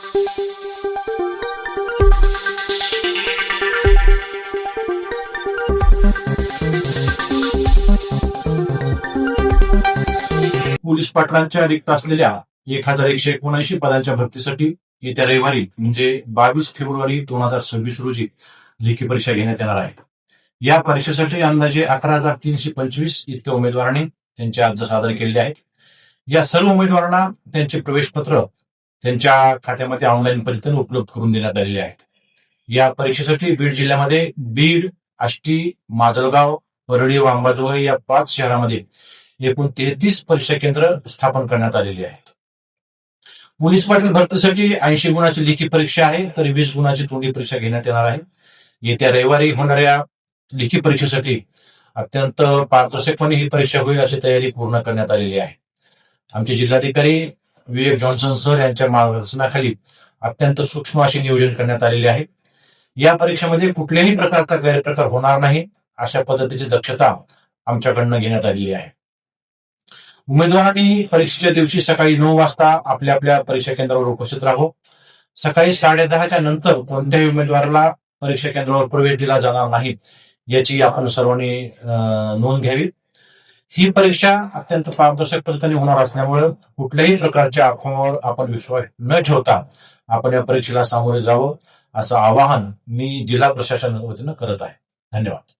Police पाटलांच्या रिक्त असलेल्या 1179 पदांच्या भरतीसाठी येत्या रविवारी म्हणजे 22 फेब्रुवारी 2026 रोजी लेखी परीक्षा घेण्यात येणार आहे. या परीक्षेसाठी अंदाजे 11,325 इतक्या उमेदवारांनी त्यांचे अर्ज सादर केले आहेत. या सर्व उमेदवारांना त्यांचे प्रवेशपत्र त्यांच्या खात्यामध्ये ऑनलाईन पद्धतीने उपलब्ध करून देण्यात आलेले आहेत. या परीक्षेसाठी बीड जिल्ह्यामध्ये बीड, आष्टी, माजलगाव, परळी व अंबाजोगाई या 5 शहरांमध्ये एकूण 33 परीक्षा केंद्र स्थापन करण्यात आलेली आहेत. पोलीस पाटील भरतीसाठी 80 गुणाची लेखी परीक्षा आहे, तर 20 गुणाची तोंडी परीक्षा घेण्यात येणार आहे. येत्या रविवारी होणाऱ्या लेखी परीक्षेसाठी अत्यंत पारदर्शकपणे ही परीक्षा होईल अशी तयारी पूर्ण करण्यात आलेली आहे. आमचे जिल्हाधिकारी विवेक जॉन्सन सर यांच्या मार्गदर्शनाखाली अत्यंत सूक्ष्म असे नियोजन करण्यात आलेले आहे. या परीक्षेमध्ये कुठल्याही प्रकारचा गैरप्रकार होणार नाही अशा पद्धतीची दक्षता आमच्याकडनं घेण्यात आलेली आहे. उमेदवारांनी परीक्षेच्या दिवशी सकाळी 9 वाजता आपल्या आपल्या परीक्षा केंद्रावर उपस्थित राहावं. सकाळी 10:30च्या नंतर कोणत्याही उमेदवाराला परीक्षा केंद्रावर प्रवेश दिला जाणार नाही याची आपण सर्वांनी नोंद घ्यावी. ही परीक्षा अत्यंत पारदर्शक पद्धतीने होणार असल्यामुळे कुठल्याही प्रकारच्या अफवांवर आपण विश्वास न ठेवता आपण या परीक्षेला सामोरे जावं असं आवाहन मी जिल्हा प्रशासनाच्या वतीनं करत आहे. धन्यवाद.